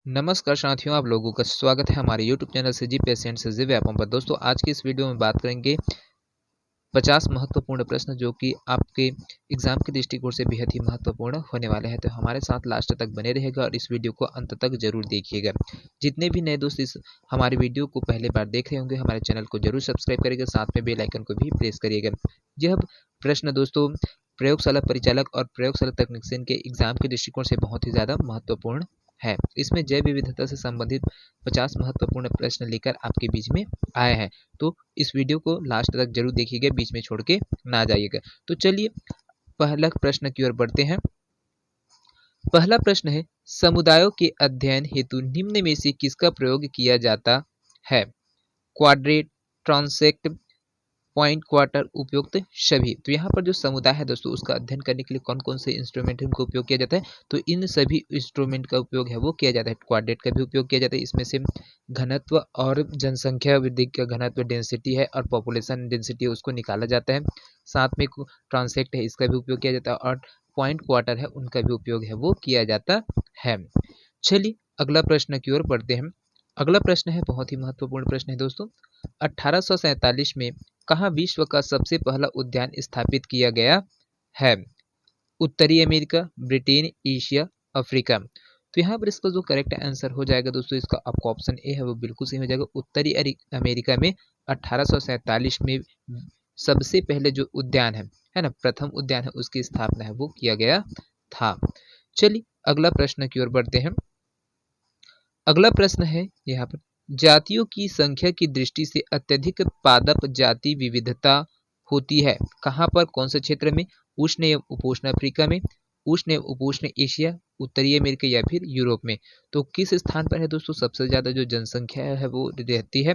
नमस्कार साथियों, आप लोगों का स्वागत है हमारे YouTube चैनल से जी पेशेंट से जी व्यापम पर। दोस्तों, आज की इस वीडियो में बात करेंगे 50 महत्वपूर्ण प्रश्न जो कि आपके एग्जाम के दृष्टिकोण से बेहद ही महत्वपूर्ण होने वाले हैं। तो हमारे साथ लास्ट तक बने रहेगा और इस वीडियो को अंत तक जरूर देखिएगा। जितने भी नए दोस्त इस हमारे वीडियो को पहले बार देख रहे होंगे, हमारे चैनल को जरूर सब्सक्राइब करिएगा, साथ में बेल आइकन को भी प्रेस करिएगा। यह प्रश्न दोस्तों प्रयोगशाला परिचालक और प्रयोगशाला तकनीशियन के एग्जाम के दृष्टिकोण से बहुत ही ज़्यादा महत्वपूर्ण है। इसमें जैव विविधता से संबंधित 50 महत्वपूर्ण प्रश्न लेकर आपके बीच में आए हैं। तो इस वीडियो को लास्ट तक जरूर देखिएगा, बीच में छोड़ के ना जाइएगा। तो चलिए पहला प्रश्न की ओर बढ़ते हैं। पहला प्रश्न है, समुदायों के अध्ययन हेतु निम्न में से किसका प्रयोग किया जाता है? क्वाड्रेट, ट्रांसेक्ट, पॉइंट, क्वार्टर, उपयुक्त सभी। तो यहाँ पर जो समुदाय है दोस्तों, उसका अध्ययन करने के लिए कौन कौन से इंस्ट्रूमेंट को उपयोग किया जाता है? तो इन सभी इंस्ट्रूमेंट का उपयोग है वो किया जाता है। क्वाड्रेट का भी उपयोग किया जाता है, इसमें से घनत्व और जनसंख्या वृद्धि का घनत्व डेंसिटी है और पॉपुलेशन डेंसिटी है, उसको निकाला जाता है। साथ में ट्रांसेक्ट है, इसका भी उपयोग किया जाता है और पॉइंट क्वार्टर है, उनका भी उपयोग है वो किया जाता है। चलिए अगला प्रश्न की ओर बढ़ते हैं। अगला प्रश्न है बहुत ही महत्वपूर्ण प्रश्न है दोस्तों। 1847 में कहाँ विश्व का सबसे पहला उद्यान स्थापित किया गया है? उत्तरी अमेरिका, ब्रिटेन, एशिया, अफ्रीका। तो यहाँ पर इसका जो करेक्ट आंसर हो जाएगा दोस्तों, इसका आपको ऑप्शन ए है वो बिल्कुल सही हो जाएगा। उत्तरी अमेरिका में 1847 में सबसे पहले जो उद्यान है ना, प्रथम उद्यान है, उसकी स्थापना है वो किया गया था। चलिए अगला प्रश्न की ओर बढ़ते हैं। अगला प्रश्न है यहाँ पर, जातियों की संख्या की दृष्टि से अत्यधिक पादप जाति विविधता होती है कहाँ पर, कौन से क्षेत्र में? उष्ण एवं उपोष्ण अफ्रीका में, उष्ण एवं उपोष्ण एशिया, उत्तरी अमेरिका या फिर यूरोप में। तो किस स्थान पर है दोस्तों सबसे ज्यादा जो जनसंख्या है वो रहती है,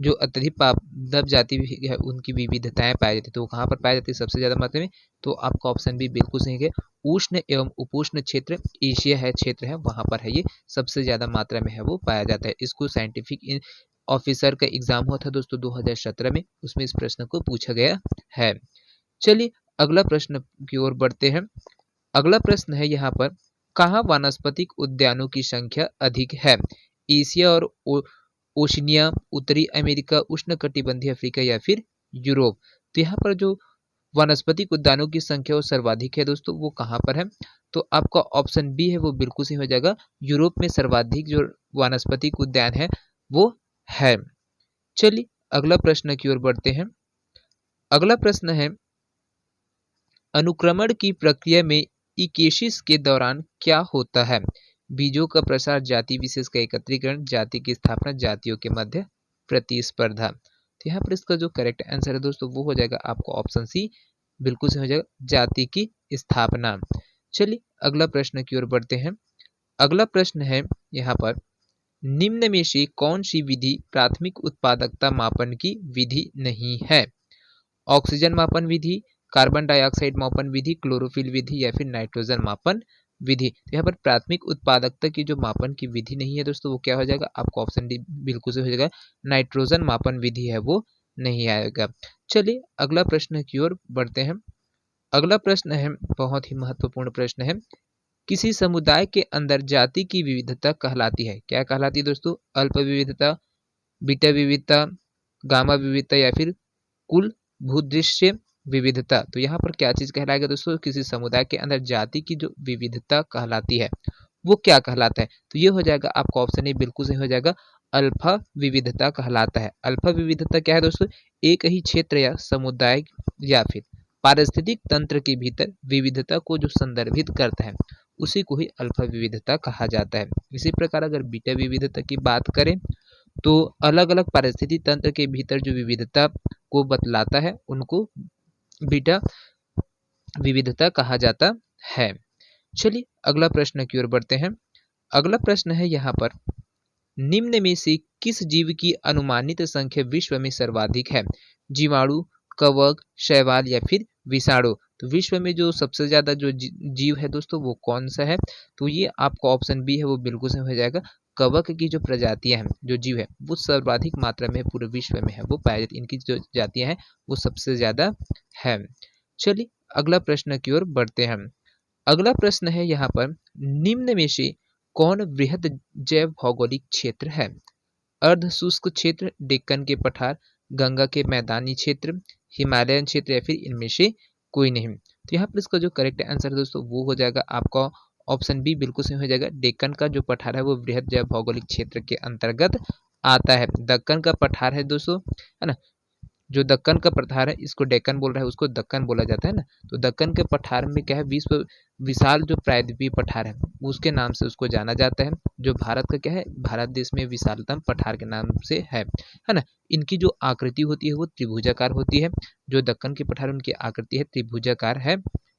जो अत्यधिक पादप जाति है उनकी विविधताएं पाई जाती है, तो कहाँ पर पाई जाती है सबसे ज्यादा मात्रा में? तो आपका ऑप्शन भी बिल्कुल सही है। उष्ण एवं उपोष्ण क्षेत्र एशिया है, क्षेत्र है, वहां पर है ये सबसे ज्यादा मात्रा में है वो पाया जाता है। इसको साइंटिफिक ऑफिसर का एग्जाम हुआ था दोस्तों 2017 में, उसमें इस प्रश्न को पूछा गया है। चलिए अगला प्रश्न की ओर बढ़ते हैं। अगला प्रश्न है यहाँ पर, कहाँ वानस्पतिक उद्यानों की संख्या अधिक है? एशिया और ओशिनिया, उत्तरी अमेरिका, उष्णकटिबंधीय अफ्रीका या फिर यूरोप। तो यहाँ पर जो वानस्पतिक उद्यानों की संख्या वो सर्वाधिक है दोस्तों, वो कहाँ पर है? तो आपका ऑप्शन बी है वो बिल्कुल सही हो जाएगा। यूरोप में सर्वाधिक जो वानस्पतिक उद्यान है वो है। चलिए अगला प्रश्न की ओर बढ़ते हैं। अगला प्रश्न है, अनुक्रमण की प्रक्रिया में इकेसिस के दौरान क्या होता है? बीजों का प्रसार, जाति विशेष का एकत्रीकरण, जाति की स्थापना, जातियों के मध्य प्रतिस्पर्धा। तो यहाँ पर इसका जो करेक्ट आंसर है दोस्तों वो हो जाएगा आपको ऑप्शन सी, बिल्कुल से हो जाएगा, जाति की स्थापना। चलिए अगला प्रश्न की ओर बढ़ते हैं। अगला प्रश्न है यहाँ पर, निम्न में से कौन सी विधि प्राथमिक उत्पादकता मापन की विधि नहीं है? ऑक्सीजन मापन विधि, कार्बन डाइऑक्साइड मापन विधि, क्लोरोफिल विधि या फिर नाइट्रोजन मापन विधि। तो यहाँ पर प्राथमिक उत्पादकता की जो मापन की विधि नहीं है दोस्तों वो क्या हो जाएगा? आपको ऑप्शन डी बिल्कुल से हो जाएगा, नाइट्रोजन मापन विधि है वो नहीं आएगा। चलिए अगला प्रश्न की ओर बढ़ते हैं। अगला प्रश्न है बहुत ही महत्वपूर्ण प्रश्न है, किसी समुदाय के अंदर जाति की विविधता कहलाती है, क्या कहलाती है दोस्तों? अल्प विविधता, बीटा विविधता, गामा विविधता या फिर कुल भूदृश्य विविधता। तो यहाँ पर क्या चीज कहलाएगा दोस्तों? किसी समुदाय के अंदर जाति की जो विविधता कहलाती है वो क्या कहलाता है? तो ये हो जाएगा आपका ऑप्शन ए बिल्कुल सही हो जाएगा, अल्फा विविधता कहलाता है। अल्फा विविधता क्या है दोस्तों? एक ही क्षेत्र या समुदाय या फिर पारिस्थितिक तंत्र के भीतर विविधता को जो संदर्भित करता है उसी को ही अल्फा विविधता कहा जाता है। इसी प्रकार अगर बीटा विविधता की बात करें तो अलग अलग पारिस्थितिक तंत्र के भीतर जो विविधता को बतलाता है उनको बीटा विविधता कहा जाता है। चलिए अगला प्रश्न की ओर बढ़ते हैं। अगला प्रश्न है यहाँ पर, निम्न में से किस जीव की अनुमानित संख्या विश्व में सर्वाधिक है? जीवाणु, कवक, शैवाल या फिर विषाणु। तो विश्व में जो सबसे ज्यादा जो जीव है दोस्तों वो कौन सा है? तो ये आपका ऑप्शन बी है वो बिल्कुल सही हो जाएगा, कवक की जो प्रजातियां हैं, जो जीव है वो सर्वाधिक मात्रा में पूरे विश्व में है वो पाई जाती है, इनकी जो जातियां हैं वो सबसे ज्यादा है। चलिए अगला प्रश्न की ओर बढ़ते हैं। अगला प्रश्न है यहाँ पर, निम्न में से कौन वृहद जैव भौगोलिक क्षेत्र है? अर्ध शुष्क क्षेत्र, डेक्कन के पठार, गंगा के मैदानी क्षेत्र, हिमालयन क्षेत्र या फिर इनमें से कोई नहीं। तो यहाँ पर इसका जो करेक्ट आंसर है दोस्तों वो हो जाएगा आपका ऑप्शन बी, बिल्कुल सही हो जाएगा। डेक्कन का जो पठार है वो वृहद जैव भौगोलिक क्षेत्र के अंतर्गत आता है। दक्कन का पठार है दोस्तों, है ना, जो दक्कन का पठार है इसको डेक्कन बोल रहा है, उसको दक्कन बोला जाता है ना। तो दक्कन के पठार में क्या है, विश्व विशाल जो प्रायद्वीपीय पठार है उसके नाम से उसको जाना जाता है। जो भारत का क्या है, भारत देश में विशालतम पठार के नाम से है ना। इनकी जो आकृति होती है वो त्रिभुजाकार होती है। जो दक्कन के पठार उनकी आकृति है त्रिभुजाकार है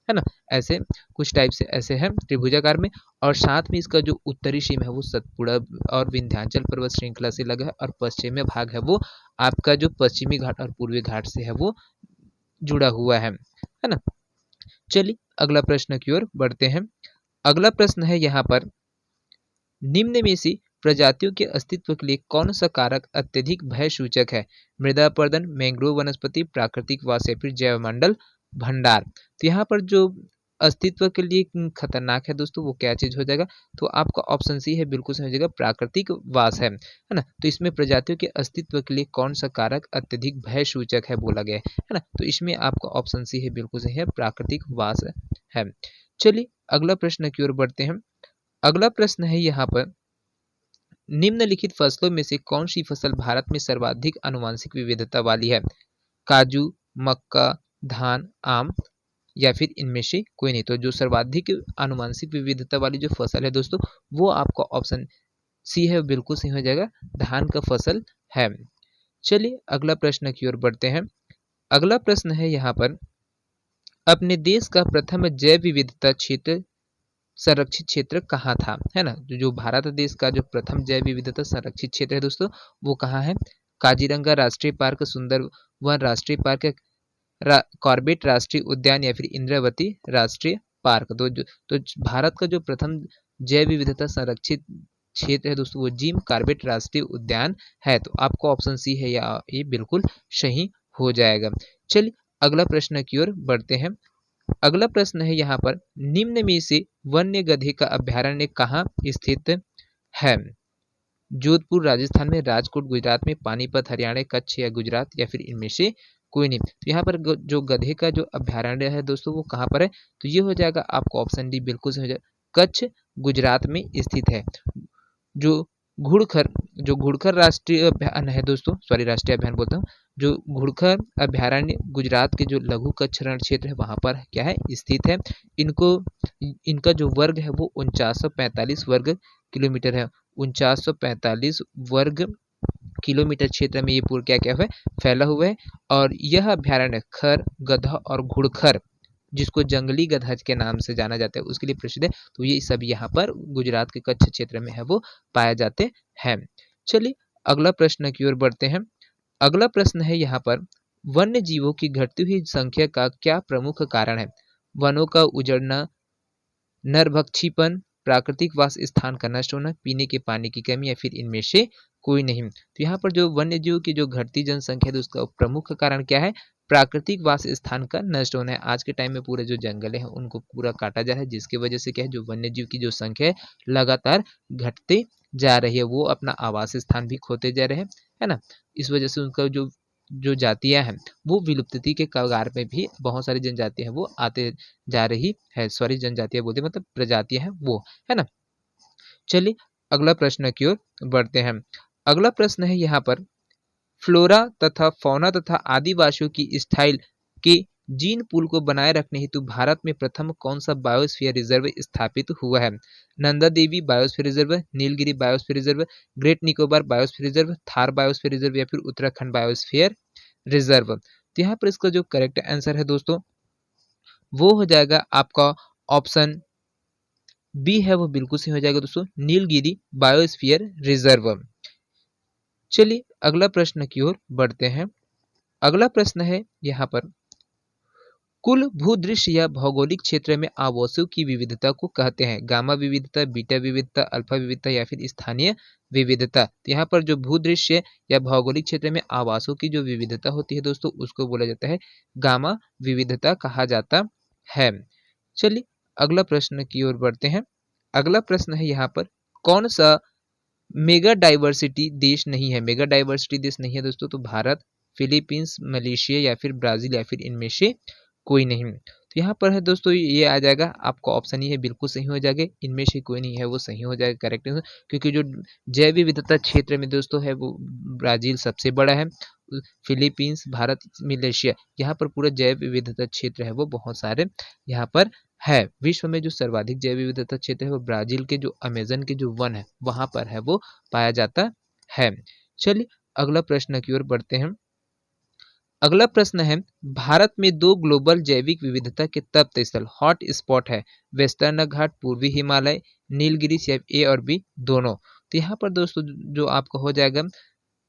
ना। ऐसे कुछ टाइप से ऐसे है त्रिभुजाकार में। और साथ में इसका जो उत्तरी सीमा है वो सतपुड़ा और विंध्याचल पर्वत श्रृंखला से लगा है, और पश्चिमी भाग है वो आपका जो पश्चिमी घाट और पूर्वी घाट से है वो जुड़ा हुआ है ना। चलिए अगला प्रश्न की ओर बढ़ते हैं। अगला प्रश्न है यहाँ पर, निम्न में से प्रजातियों के अस्तित्व के लिए कौन सा कारक अत्यधिक भय सूचक है? मृदा अपरदन, मैंग्रोव वनस्पति, प्राकृतिक वास या फिर जैवमंडल भंडार। तो यहाँ पर जो अस्तित्व के लिए खतरनाक है दोस्तों वो क्या चीज हो जाएगा, तो आपका ऑप्शन सी है, बिल्कुल सही हो जाएगा, प्राकृतिक वास है ना। तो इसमें प्रजातियों के अस्तित्व के लिए कौन सा कारक अत्यधिक भय सूचक है बोला गया है ना। तो इसमें आपका ऑप्शन सी है, बिल्कुल सही है, प्राकृतिक वास है। चलिए अगला प्रश्न की ओर बढ़ते हैं। अगला प्रश्न है यहाँ पर, निम्नलिखित फसलों में से कौन सी फसल भारत में सर्वाधिक आनुवंशिक विविधता वाली है? काजू, मक्का, धान, आम या फिर इनमें से कोई नहीं। तो जो सर्वाधिक आनुवंशिक विविधता वाली जो फसल है दोस्तों वो आपका ऑप्शन सी है, बिल्कुल सही हो जाएगा, धान का फसल है। चलिए अगला प्रश्न की ओर बढ़ते हैं। अगला प्रश्न है यहाँ पर, अपने देश का प्रथम जैव विविधता क्षेत्र संरक्षित क्षेत्र कहाँ था, है ना। जो भारत देश का जो प्रथम जैव विविधता संरक्षित क्षेत्र है दोस्तों वो कहाँ है? काजीरंगा राष्ट्रीय पार्क, सुंदरवन राष्ट्रीय पार्क, कॉर्बेट राष्ट्रीय उद्यान या फिर इंद्रावती राष्ट्रीय पार्क। तो भारत का जो प्रथम जैव विविधता संरक्षित क्षेत्र है दोस्तों वो जिम कॉर्बेट राष्ट्रीय उद्यान है। तो आपको ऑप्शन सी है या ये बिल्कुल सही हो जाएगा। चलिए अगला प्रश्न की ओर बढ़ते हैं। अगला प्रश्न है यहाँ पर, निम्न में से वन्य गधे का अभ्यारण्य कहाँ स्थित है? जोधपुर राजस्थान में, राजकोट गुजरात में, पानीपत हरियाणा, कच्छ या गुजरात या फिर इनमें से कोई नहीं। तो यहाँ पर जो गधे का जो अभ्यारण्य है दोस्तों वो कहाँ पर है? तो ये हो जाएगा आपको ऑप्शन डी, बिल्कुल सही हो जाएगा, कच्छ गुजरात में स्थित है। जो घुड़खर राष्ट्रीय अभ्यान है दोस्तों, सॉरी राष्ट्रीय अभ्यान बोलता हूँ, जो घुड़खर अभ्यारण्य गुजरात के जो लघु कच्छ रण क्षेत्र है वहाँ पर क्या है, स्थित है। इनका जो वर्ग है वो 4945 वर्ग किलोमीटर है। 4945 वर्ग किलोमीटर क्षेत्र में ये पूरा क्या है, फैला हुआ है। और यह अभ्यारण्य खर, गधा और घुड़खर, जिसको जंगली गधा के नाम से जाना जाता है, उसके लिए प्रसिद्ध है। तो ये सब यहाँ पर गुजरात के कच्छ क्षेत्र में है वो पाए जाते हैं। चलिए अगला प्रश्न की ओर बढ़ते हैं। अगला प्रश्न है यहाँ पर, वन्य जीवों की घटती हुई संख्या का क्या प्रमुख कारण है? वनों का उजड़ना, नरभक्षीपन, प्राकृतिक वास स्थान का नष्ट होना, पीने के पानी की कमी या फिर इनमें से कोई नहीं। तो यहाँ पर जो वन्य जीव की जो घटती जनसंख्या है उसका प्रमुख कारण क्या है? प्राकृतिक वास स्थान का नष्ट होना है। आज के टाइम में पूरे जो जंगल है उनको पूरा काटा जा रहा है, जिसकी वजह से क्या है, जो वन्य जीव की जो संख्या है लगातार घटते जा रही है, वो अपना आवास स्थान भी खोते जा रहे हैं, है ना। इस वजह से उनका जो जातियां हैं वो विलुप्ति के कगार में भी बहुत सारी जनजातियां हैं वो आते जा रही है। सॉरी जनजातियां बोलते मतलब प्रजातियां हैं वो, है ना। चलिए अगला प्रश्न की ओर बढ़ते हैं। अगला प्रश्न है यहाँ पर, फ्लोरा तथा फौना तथा आदिवासियों की स्थायी के जीन पूल को बनाए रखने हेतु भारत में प्रथम कौन सा बायोस्फीयर रिजर्व स्थापित हुआ है? Nanda Devi biosphere reserve, Nilgiri biosphere reserve, great Nicobar biosphere reserve, Thar biosphere reserve या फिर उत्तराखंड बायोस्फीयर रिजर्व। तो यहाँ पर इसका जो करेक्ट आंसर है दोस्तों वो हो जाएगा आपका ऑप्शन बी है, वो बिल्कुल सही हो जाएगा दोस्तों, नीलगिरी बायोस्फीयर रिजर्व। चलिए अगला प्रश्न की ओर बढ़ते हैं। अगला प्रश्न है यहाँ पर, कुल भूदृश्य या भौगोलिक क्षेत्र में आवासों की विविधता को कहते हैं? गामा विविधता, बीटा विविधता, अल्फा विविधता या फिर स्थानीय विविधता। तो यहाँ पर जो भूदृश्य या भौगोलिक क्षेत्र में आवासों की जो विविधता होती है दोस्तों उसको बोला जाता है गामा विविधता कहा जाता है। चलिए अगला प्रश्न की ओर बढ़ते हैं। अगला प्रश्न है यहाँ पर, कौन सा मेगा डाइवर्सिटी देश नहीं है? मेगा डाइवर्सिटी देश नहीं है दोस्तों, तो भारत, फिलीपींस, मलेशिया या फिर ब्राजील या फिर इनमें से कोई नहीं। तो यहाँ पर है दोस्तों ये आ जाएगा आपका ऑप्शन ही है, बिल्कुल सही हो जाएगा, इनमें से कोई नहीं है वो सही हो जाएगा करेक्ट आंसर। क्योंकि जो जैव विविधता क्षेत्र में दोस्तों है वो ब्राजील सबसे बड़ा है, फिलीपींस, भारत, मलेशिया, यहाँ पर पूरा जैव विविधता क्षेत्र है वो बहुत सारे यहाँ पर है। विश्व में जो सर्वाधिक जैव विविधता क्षेत्र है वो ब्राजील के जो अमेजन के जो वन है वहां पर है वो पाया जाता है। चलिए अगला प्रश्न की ओर बढ़ते हैं। अगला प्रश्न है, भारत में दो ग्लोबल जैविक विविधता के तप्त स्थल हॉट स्पॉट है, वेस्टर्न घाट, पूर्वी हिमालय, नीलगिरी, सिर्फ ए और बी दोनों। तो यहाँ पर दोस्तों जो आपका हो जाएगा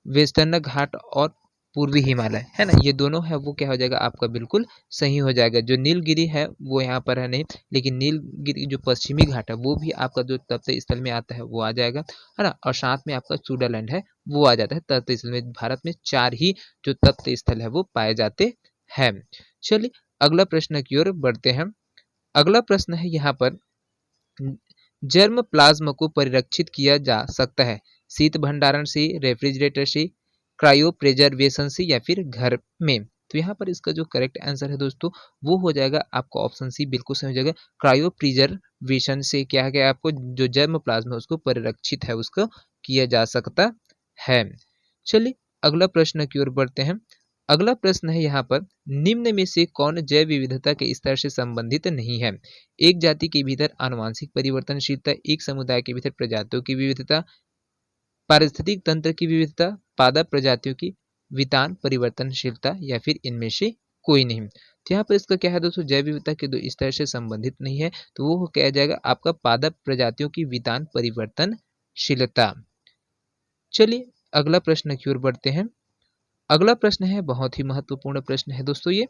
वेस्टर्न घाट और पूर्वी हिमालय है ना, ये दोनों है वो क्या हो जाएगा आपका बिल्कुल सही हो जाएगा। जो नीलगिरी है वो यहाँ पर है नहीं, लेकिन नीलगिरी जो पश्चिमी घाट है वो भी आपका जो तप्त स्थल में आता है वो आ जाएगा, है ना। और साथ में आपका स्विट्जरलैंड है वो आ जाता है तप्त स्थल में। भारत में 4 ही जो तप्त स्थल है वो पाए जाते हैं। चलिए अगला प्रश्न की ओर बढ़ते हैं। अगला प्रश्न है यहाँ पर, जर्म प्लाज्मा को परिरक्षित किया जा सकता है शीत भंडारण से, रेफ्रिजरेटर से, क्रायो प्रिजर्वेशन से या फिर घर में। तो यहाँ पर इसका जो करेक्ट आंसर है दोस्तों वो हो जाएगा आपका ऑप्शन सी, बिल्कुल सही हो जाएगा। क्रायो प्रिजर्वेशन से क्या है, आपको जो जर्म प्लाज्मा उसको परिरक्षित है उसको किया जा सकता है। चलिए अगला प्रश्न की ओर बढ़ते हैं। अगला प्रश्न है यहाँ पर, निम्न में से कौन जैव विविधता के स्तर से संबंधित नहीं है? एक जाति के भीतर आनुवांशिक परिवर्तनशीलता, एक समुदाय के भीतर प्रजातियों की विविधता, पारिस्थितिक तंत्र की विविधता, पादप प्रजातियों की वितान परिवर्तनशीलता या फिर इनमें से कोई नहीं। तो यहाँ पर इसका क्या है दोस्तों, जैव विविधता के दो स्तर से संबंधित नहीं है, तो वो क्या जाएगा आपका पादप प्रजातियों की वितान परिवर्तनशीलता। चलिए अगला प्रश्न की ओर बढ़ते हैं। अगला प्रश्न है बहुत ही महत्वपूर्ण प्रश्न है दोस्तों ये,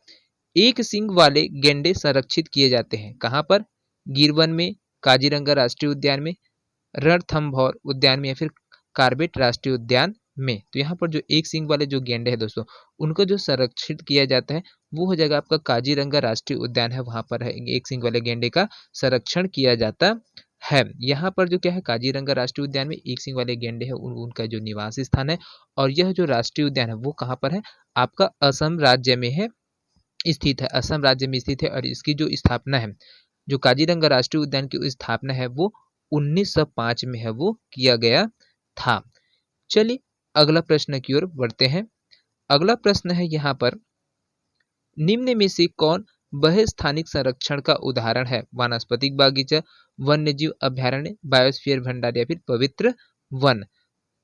एक सींग वाले गैंडे संरक्षित किए जाते हैं कहाँ पर? गिर वन में, काजीरंगा राष्ट्रीय उद्यान में, रणथंभौर उद्यान में या फिर कार्बेट राष्ट्रीय उद्यान में। तो यहाँ पर जो एक सींग वाले जो गैंडे हैं दोस्तों उनको जो संरक्षित किया जाता है वो हो जाएगा आपका काजीरंगा राष्ट्रीय उद्यान है, वहां पर है एक सींग वाले गैंडे का संरक्षण किया जाता है। यहाँ पर जो क्या है काजीरंगा राष्ट्रीय उद्यान में एक सींग वाले गैंडे है उनका जो निवास स्थान है, और यह जो राष्ट्रीय उद्यान है वो कहाँ पर है आपका असम राज्य में है स्थित है, असम राज्य में स्थित है। और इसकी जो स्थापना है, जो काजीरंगा राष्ट्रीय उद्यान की स्थापना है वो 1905 में है वो किया गया था। चलिए अगला प्रश्न की ओर बढ़ते हैं। अगला प्रश्न है यहाँ पर, निम्न में से कौन बहुस्थानिक संरक्षण का उदाहरण है? वानस्पतिक बागीचा, वन्यजीव अभ्यारण्य, बायोस्फीयर भंडार या फिर पवित्र वन।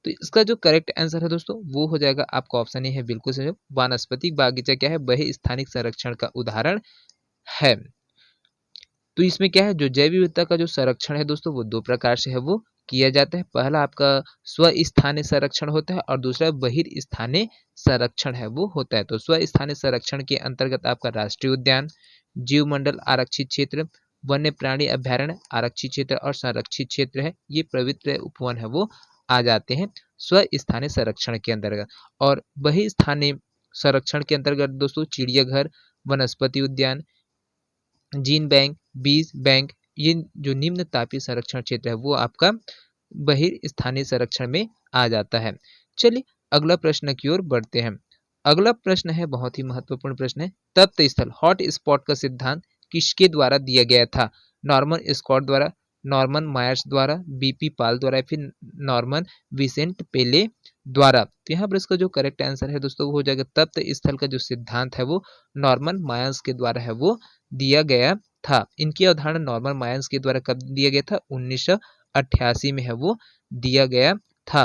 तो इसका जो करेक्ट आंसर है दोस्तों वो हो जाएगा आपका ऑप्शन ए है, बिल्कुल सही। वानस्पतिक बागीचा क्या है, बहुस्थानिक संरक्षण का उदाहरण है। तो इसमें क्या है, जो जैव विविधता का जो संरक्षण है दोस्तों वो दो प्रकार से है वो किया जाता है। पहला आपका स्वस्थानीय संरक्षण होता है और दूसरा बहिर्स्थानीय संरक्षण है वो होता है। तो स्वस्थानीय संरक्षण के अंतर्गत आपका राष्ट्रीय उद्यान, जीव मंडल आरक्षित क्षेत्र, वन्य प्राणी अभ्यारण्य आरक्षित क्षेत्र और संरक्षित क्षेत्र है, ये पवित्र उपवन है वो आ जाते हैं स्वस्थानीय संरक्षण के अंतर्गत। और बहिर्स्थानीय संरक्षण के अंतर्गत दोस्तों चिड़ियाघर, वनस्पति उद्यान, जीन बैंक, बीज बैंक, ये जो निम्न तापीय संरक्षण क्षेत्र है वो आपका बहिर्स्थानीय संरक्षण में आ जाता है। चलिए अगला प्रश्न की ओर बढ़ते हैं। अगला प्रश्न है बहुत ही महत्वपूर्ण प्रश्न है, तप्त स्थल हॉट स्पॉट का सिद्धांत किसके द्वारा दिया गया था? नॉर्मन स्कॉट द्वारा, नॉर्मन मायर्स द्वारा, बीपी पाल द्वारा, फिर नॉर्मन विसेंट पेले द्वारा। तो यहाँ पर इसका जो करेक्ट आंसर है दोस्तों वो हो जाएगा, तप्त स्थल का जो सिद्धांत है वो नॉर्मन मायर्स के द्वारा है वो दिया गया था। इनकी अवधारणा नॉर्मन मायर्स के द्वारा कब दिया गया था? 1988 में है वो दिया गया था।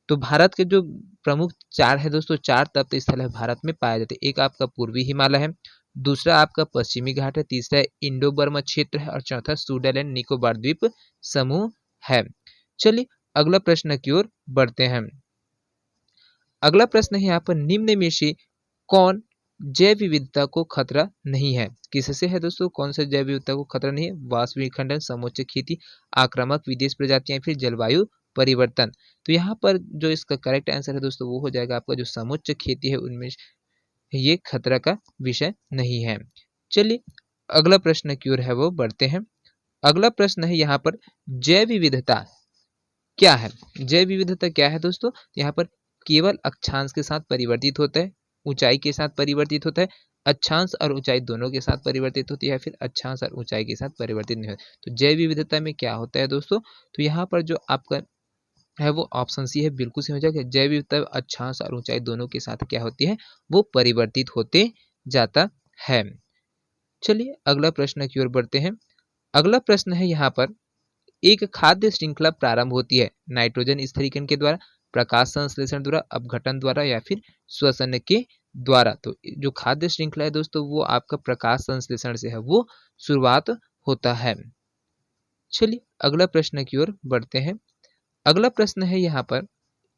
तो भारत के जो प्रमुख 4 है दोस्तों, 4 तप्त स्थल है भारत में पाए जाते हैं। एक आपका पूर्वी हिमालय है, दूसरा आपका पश्चिमी घाट है, तीसरा इंडो बर्मा क्षेत्र है और चौथा स्विट्जरलैंड निकोबार द्वीप समूह है। चलिए अगला प्रश्न की ओर बढ़ते हैं। अगला प्रश्न है यहाँ पर, निम्न में से कौन जैव विविधता को खतरा नहीं है? किससे है दोस्तों, कौन सा जैव विविधता को खतरा नहीं है? वाष्प विखंडन, समोच्च खेती, आक्रामक विदेश प्रजातियां, फिर जलवायु परिवर्तन। तो यहाँ पर जो इसका करेक्ट आंसर है दोस्तों वो हो जाएगा आपका जो समोच्च खेती है उनमें ये खतरा का विषय नहीं है। चलिए अगला प्रश्न की ओर है वो बढ़ते हैं। अगला प्रश्न है यहाँ पर, जैव विविधता क्या है? जैव विविधता क्या है दोस्तों? यहाँ पर केवल अक्षांश के साथ परिवर्तित होता है, ऊंचाई के साथ परिवर्तित होता है, अक्षांश और ऊंचाई दोनों के साथ परिवर्तित होती है, फिर अक्षांश और ऊंचाई के साथ परिवर्तित नहीं होता। तो जैव विविधता में क्या होता है दोस्तों? तो यहाँ पर जो आपका है वो ऑप्शन सी है, बिल्कुल सही हो जाएगा। जैव विविधता अक्षांश और ऊंचाई दोनों के साथ क्या होती है? वो परिवर्तित होते जाता है। चलिए अगला प्रश्न की ओर बढ़ते हैं। अगला प्रश्न है यहाँ पर, एक खाद्य श्रृंखला प्रारंभ होती है नाइट्रोजन स्थिरीकरण के द्वारा, प्रकाश संश्लेषण द्वारा, अपघटन द्वारा या फिर श्वसन के द्वारा। तो जो खाद्य श्रृंखला है दोस्तों वो आपका प्रकाश संश्लेषण से है, वो शुरुआत होता है। चलिए अगला प्रश्न की ओर बढ़ते हैं। अगला प्रश्न है यहाँ पर,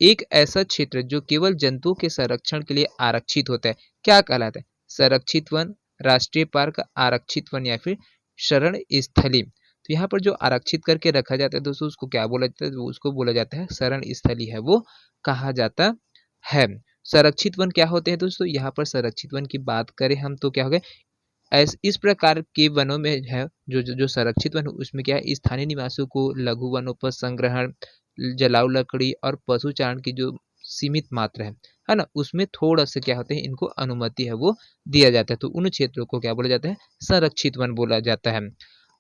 एक ऐसा क्षेत्र जो केवल जंतुओं के संरक्षण के लिए आरक्षित होता है, क्या कहलाता है? संरक्षित वन, राष्ट्रीय पार्क, आरक्षित वन या फिर शरण स्थली। तो यहाँ पर जो आरक्षित करके रखा जाता है दोस्तों उसको क्या बोला जाता है? उसको बोला जाता है शरण स्थली है वो कहा जाता है। संरक्षित वन क्या होते हैं दोस्तों? यहाँ पर संरक्षित वन की बात करें हम तो क्या हो गए, इस प्रकार के वनों में है जो संरक्षित वन उसमें क्या है, स्थानीय निवासियों को लघु वनोपज संग्रहण, जलाऊ लकड़ी और पशुचारण की जो सीमित मात्रा है ना, उसमें थोड़ा सा क्या होते हैं, इनको अनुमति है वो दिया जाता है। तो उन क्षेत्रों को क्या बोला जाता है? संरक्षित वन बोला जाता है।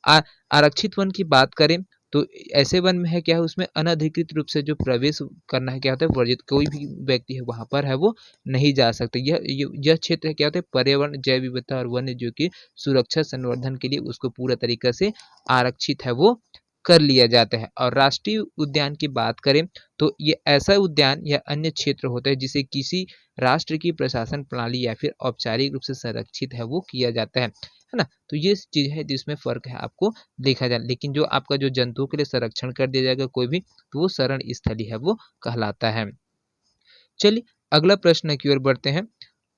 आरक्षित वन की बात करें तो ऐसे वन में है क्या है, उसमें अनधिकृत रूप से जो प्रवेश करना है क्या होता है, वर्जित। कोई भी व्यक्ति है वहां पर है वो नहीं जा सकते। यह क्षेत्र है क्या होता है, पर्यावरण जैव विविधता और वन्य जीव की सुरक्षा संवर्धन के लिए उसको पूरा तरीका से आरक्षित है वो कर लिया जाता है। और राष्ट्रीय उद्यान की बात करें तो ये ऐसा उद्यान या अन्य क्षेत्र होता है जिसे किसी राष्ट्र की प्रशासन प्रणाली या फिर औपचारिक रूप से संरक्षित है वो किया जाता है ना। तो ये चीज है जिसमें फर्क है आपको देखा जाए। लेकिन जो आपका जो जंतुओं के लिए संरक्षण कर दिया जाएगा कोई भी, तो वो शरण स्थली है वो कहलाता है। चलिए अगला प्रश्न की ओर बढ़ते हैं।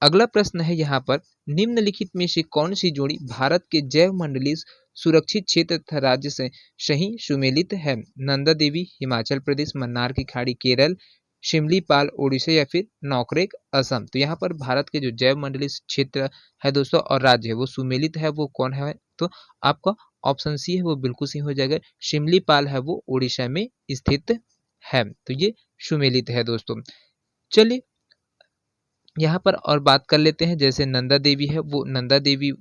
अगला प्रश्न है यहाँ पर, निम्नलिखित में से कौन सी जोड़ी भारत के जैव मंडलीय सुरक्षित क्षेत्र तथा राज्य से सही सुमेलित है? नंदा देवी हिमाचल प्रदेश, मन्नार की खाड़ी केरल, शिमलीपाल उड़ीसा या फिर नौकरेक असम। तो यहाँ पर भारत के जो जैव मंडलीय क्षेत्र है दोस्तों और राज्य है वो सुमेलित है, वो कौन है? तो आपका ऑप्शन सी है वो बिल्कुल सही हो जाएगा। शिमलीपाल है वो उड़ीसा में स्थित है। तो ये सुमेलित है दोस्तों। चलिए यहाँ पर और बात कर लेते हैं, जैसे नंदा देवी है वो नंदा देवी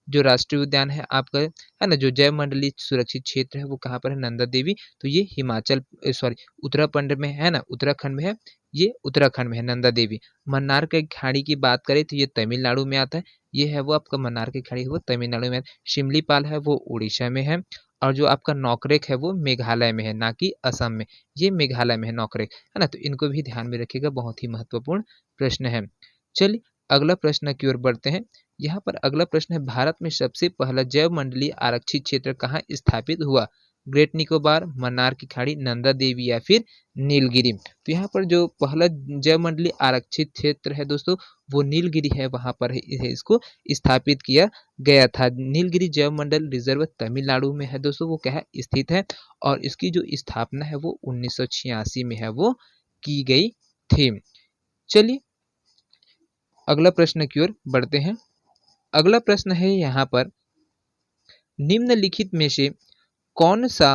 जो राष्ट्रीय उद्यान है आपका है ना, जो जैव मंडलीय सुरक्षित क्षेत्र है वो कहाँ पर है? नंदा देवी। तो ये हिमाचल सॉरी उत्तराखंड में है ना, उत्तराखंड में है, ये उत्तराखंड में है नंदा देवी। मन्नार के खाड़ी की बात करें तो ये तमिलनाडु में आता है, ये है वो आपका मन्नार की खाड़ी है वो तमिलनाडु में। शिमलीपाल है वो उड़ीसा में है, और जो आपका नौकरेक है वो मेघालय में है, ना कि असम में। ये मेघालय में है नौकरेक, है ना। तो इनको भी ध्यान में रखिएगा, बहुत ही महत्वपूर्ण प्रश्न है। चलिए अगला प्रश्न की ओर बढ़ते हैं। यहाँ पर अगला प्रश्न है, भारत में सबसे पहला जैव मंडलीय आरक्षित क्षेत्र कहाँ स्थापित हुआ? ग्रेट निकोबार, मन्नार की खाड़ी, नंदा देवी या फिर नीलगिरी। तो यहाँ पर जो पहला जैव मंडलीय आरक्षित क्षेत्र है दोस्तों वो नीलगिरी है, वहां पर है इसको स्थापित किया गया था। नीलगिरी जैव मंडल रिजर्व तमिलनाडु में है दोस्तों, वो क्या है स्थित है, और इसकी जो स्थापना है वो 1986 में है वो की गई थी। चलिए अगला प्रश्न की ओर बढ़ते हैं। अगला प्रश्न है यहाँ पर, निम्नलिखित में से कौन सा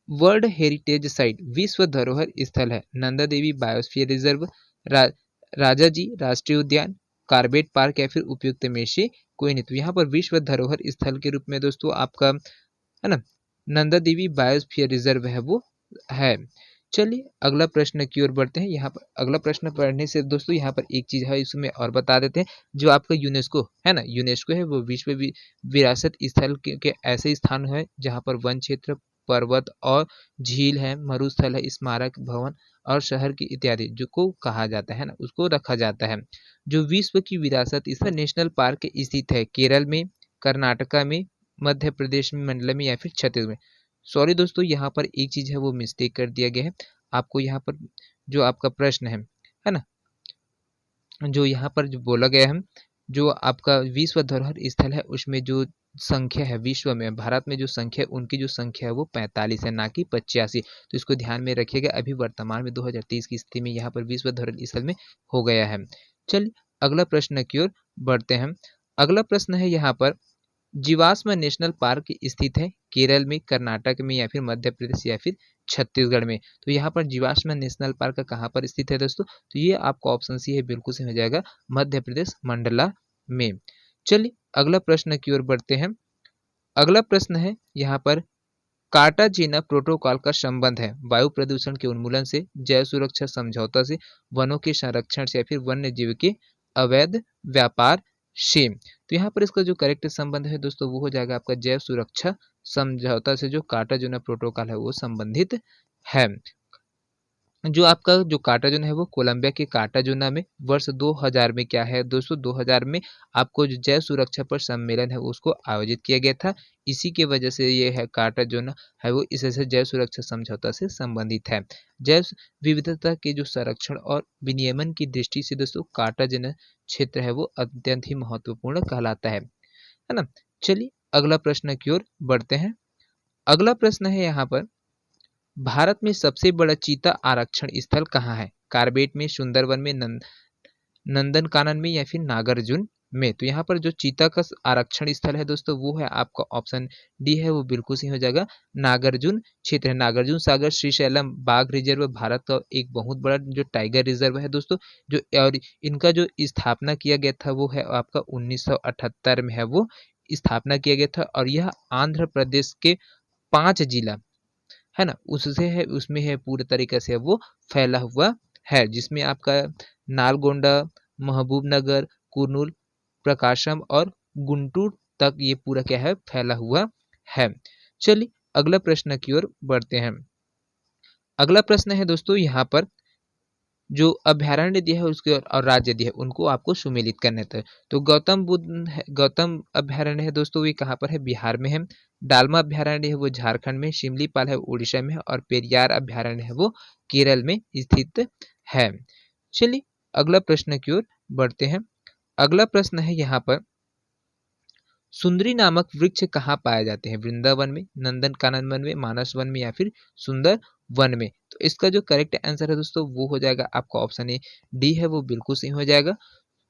वर्ल्ड हेरिटेज साइट विश्व धरोहर स्थल है? नंदा देवी बायोस्फीयर रिजर्व, राजाजी राष्ट्रीय उद्यान, कार्बेट पार्क या फिर उपयुक्त में से कोई नहीं। तो यहाँ पर विश्व धरोहर स्थल के रूप में दोस्तों आपका है ना नंदा देवी बायोस्फीयर रिजर्व है वो है। चलिए अगला प्रश्न की ओर बढ़ते हैं। यहाँ पर अगला प्रश्न पढ़ने से दोस्तों यहाँ पर एक चीज है इसमें और बता देते हैं, जो आपका यूनेस्को है ना, यूनेस्को है वो विश्व विरासत स्थल के ऐसे स्थान है जहाँ पर वन क्षेत्र, पर्वत और झील है, मरुस्थल है, स्मारक भवन और शहर की इत्यादि जो को कहा जाता है ना, उसको रखा जाता है। जो विश्व की विरासत स्थल नेशनल पार्क स्थित है केरल में, कर्नाटका में, मध्य प्रदेश में, मंडलम में या फिर छत्तीसगढ़ में। सॉरी दोस्तों यहाँ पर एक चीज है वो मिस्टेक कर दिया गया है। आपको यहाँ पर जो आपका प्रश्न है ना, जो यहाँ पर जो बोला गया है, जो आपका विश्व धरोहर स्थल है उसमें जो संख्या है विश्व में, भारत में जो संख्या है उनकी जो संख्या है वो 45 है, ना कि 85। तो इसको ध्यान में रखिएगा। अभी वर्तमान में 2023 की स्थिति में यहाँ पर विश्व धरोहर स्थल में हो गया है। चलिए अगला प्रश्न की ओर बढ़ते हैं। अगला प्रश्न है यहाँ पर, जीवाश्म नेशनल पार्क स्थित है केरल में, कर्नाटक में, या फिर मध्य प्रदेश, या फिर छत्तीसगढ़ में। तो यहाँ पर जीवाश्म नेशनल पार्क कहाँ पर स्थित है दोस्तों? तो ये आपका ऑप्शन सी है, बिल्कुल सही हो जाएगा, मध्य प्रदेश मंडला में। चलिए अगला प्रश्न की ओर बढ़ते हैं। अगला प्रश्न है यहाँ पर, कार्टाजेना प्रोटोकॉल का संबंध है वायु प्रदूषण के उन्मूलन से, जैव सुरक्षा समझौता से, वनों के संरक्षण से, या फिर वन्य जीव के अवैध व्यापार से। तो यहाँ पर इसका जो करेक्ट संबंध है दोस्तों वो हो जाएगा आपका जैव सुरक्षा समझौता से जो कार्टाजेना प्रोटोकॉल है वो संबंधित है। जो आपका जो कार्टाजोना है वो कोलंबिया के कार्टाजोना में वर्ष 2000 में क्या है दोस्तों, 2000 में आपको जो जैव सुरक्षा पर सम्मेलन है उसको आयोजित किया गया था। इसी के वजह से ये है कार्टाजोना है वो इससे जैव सुरक्षा समझौता से संबंधित है। जैव विविधता के जो संरक्षण और विनियमन की दृष्टि से दोस्तों कार्टाजेना क्षेत्र है वो अत्यंत ही महत्वपूर्ण कहलाता है ना। चलिए अगला प्रश्न की ओर बढ़ते हैं। अगला प्रश्न है यहाँ पर, भारत में सबसे बड़ा चीता आरक्षण स्थल कहाँ है? कार्बेट में, सुंदरवन में, नंदनकानन में, या फिर नागार्जुन में। तो यहाँ पर जो चीता का आरक्षण स्थल है दोस्तों वो है आपका ऑप्शन डी है, वो बिल्कुल सही हो जाएगा, नागार्जुन क्षेत्र है। नागार्जुन सागर श्रीशैलम बाघ रिजर्व भारत का एक बहुत बड़ा जो टाइगर रिजर्व है दोस्तों, जो और इनका जो स्थापना किया गया था वो है आपका 1978 में है वो स्थापना किया गया था। और यह आंध्र प्रदेश के 5 जिला है ना उससे है, उसमें है पूरे तरीके से वो फैला हुआ है, जिसमें आपका नालगोंडा, महबूबनगर, कुर्नूल, प्रकाशम और गुंटूर तक ये पूरा क्या है फैला हुआ है। चलिए अगला प्रश्न की ओर बढ़ते हैं। अगला प्रश्न है दोस्तों यहाँ पर, जो अभ्यारण्य दिया है उसके और राज्य दिया है उनको आपको सुमेलित करने थे। तो गौतम अभ्यारण्य है दोस्तों ये कहाँ पर है? बिहार में है। डालमा अभ्यारण्य है वो झारखंड में, शिमलीपाल है उड़ीसा में, और पेरियार अभ्यारण्य है वो केरल में स्थित है। चलिए अगला प्रश्न की ओर बढ़ते हैं। अगला प्रश्न है यहाँ पर, सुंदरी नामक वृक्ष कहाँ पाए जाते हैं? वृंदावन में, नंदनकानन वन में, मानस वन में, या फिर सुंदर वन में। तो इसका जो करेक्ट आंसर है दोस्तों वो हो जाएगा आपका ऑप्शन ए डी है, वो बिल्कुल सही हो जाएगा।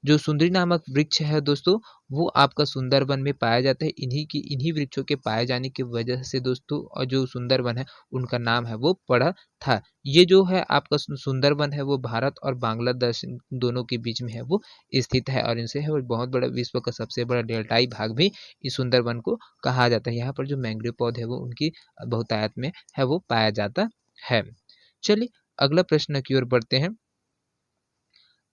जो सुंदरी नामक वृक्ष है दोस्तों वो आपका सुंदरवन में पाया जाता है। इन्हीं वृक्षों के पाए जाने की वजह से दोस्तों और जो सुंदरवन है उनका नाम है वो पड़ा था। ये जो है आपका सुंदरवन है वो भारत और बांग्लादेश दोनों के बीच में है वो स्थित है, और इनसे है वो बहुत बड़ा विश्व का सबसे बड़ा डेल्टाई भाग भी इस सुंदरवन को कहा जाता है। यहाँ पर जो मैंग्रोव पौधे है वो उनकी बहुतायत में है वो पाया जाता है। चलिए अगला प्रश्न की ओर बढ़ते हैं।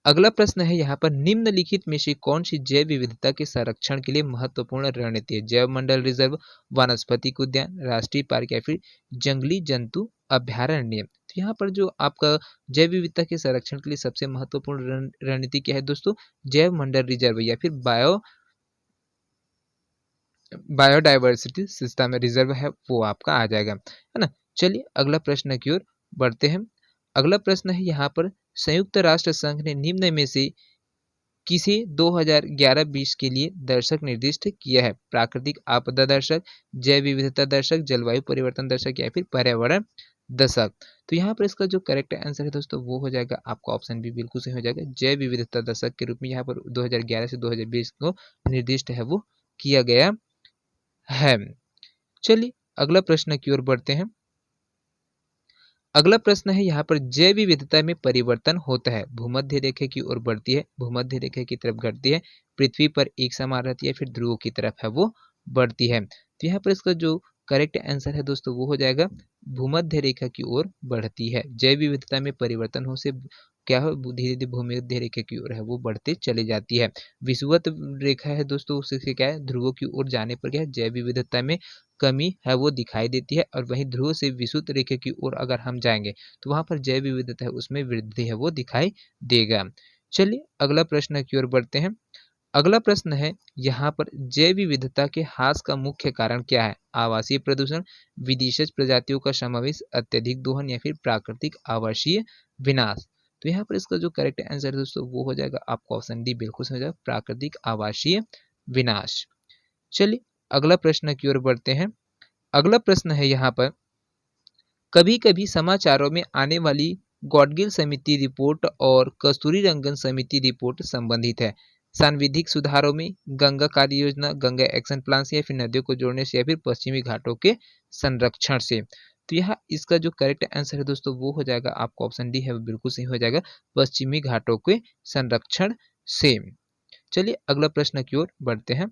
अगला प्रश्न है यहाँ पर, निम्नलिखित में से कौन सी जैव विविधता के संरक्षण के लिए महत्वपूर्ण रणनीति है? जैव मंडल रिजर्व, वनस्पतिक उद्यान, राष्ट्रीय पार्क, या फिर जंगली जंतु अभ्यारण्य। तो यहाँ पर जो आपका जैव विविधता के संरक्षण के लिए सबसे महत्वपूर्ण रणनीति क्या है दोस्तों? जैव मंडल रिजर्व या फिर बायोडाइवर्सिटी सिस्टम रिजर्व है वो आपका आ जाएगा, है ना। चलिए अगला प्रश्न की ओर बढ़ते हैं। अगला प्रश्न है यहाँ पर, संयुक्त राष्ट्र संघ ने निम्न में से किसे 2011-20 के लिए दर्शक निर्दिष्ट किया है? प्राकृतिक आपदा दर्शक, जैव विविधता दर्शक, जलवायु परिवर्तन दर्शक, या फिर पर्यावरण दशक। तो यहाँ पर इसका जो करेक्ट आंसर है दोस्तों वो हो जाएगा आपका ऑप्शन बी, बिल्कुल सही हो जाएगा, जैव विविधता दशक के रूप में यहाँ पर 2011 से 2020 को निर्दिष्ट है वो किया गया है। चलिए अगला प्रश्न की ओर बढ़ते हैं। अगला प्रश्न है यहाँ पर, जैव विविधता में परिवर्तन होता है, भूमध्य रेखा की ओर बढ़ती है, भूमध्य रेखा की तरफ घटती है, पृथ्वी पर एक समान रहती है, फिर ध्रुवों की तरफ है वो बढ़ती है। तो यहाँ पर इसका जो करेक्ट आंसर है दोस्तों वो हो जाएगा भूमध्य रेखा की ओर बढ़ती है। जैव विविधता में परिवर्तन हो से क्या है धीरे धीरे भूमध्य रेखा की ओर है वो बढ़ते चली जाती है। विषुवत रेखा है दोस्तों उससे क्या है ध्रुवों की ओर जाने पर क्या है जैव विविधता में कमी है वो दिखाई देती है, और वहीं ध्रुव से विषुवत रेखा की ओर अगर हम जाएंगे तो वहां पर जैव विविधता है उसमें वृद्धि है वो दिखाई देगा। चलिए अगला प्रश्न की ओर बढ़ते हैं। अगला प्रश्न है यहाँ पर, जैव विविधता के ह्रास का मुख्य कारण क्या है? आवासीय प्रदूषण, विदेशी प्रजातियों का समावेश, अत्यधिक दोहन, या फिर प्राकृतिक आवासीय विनाश। तो यहाँ पर इसका जो करेक्ट आंसर है दोस्तों वो हो जाएगा आपका ऑप्शन डी, बिल्कुल सही हो जाएगा, प्राकृतिक आवासीय विनाश। चलिए अगला प्रश्न की ओर बढ़ते हैं। अगला प्रश्न है यहाँ पर, कभी कभी समाचारों में आने वाली गॉडगिल समिति रिपोर्ट और कस्तूरी रंगन समिति रिपोर्ट संबंधित है। सांविधिक सुधारों में, गंगा कार्य योजना, गंगा एक्शन प्लान से, या फिर नदियों को जोड़ने से, या फिर पश्चिमी घाटों के संरक्षण से। तो यहाँ इसका जो करेक्ट आंसर है दोस्तों वो हो जाएगा, आपका ऑप्शन डी है वो बिल्कुल सही हो जाएगा, पश्चिमी घाटों के संरक्षण से। चलिए अगला प्रश्न की ओर बढ़ते हैं।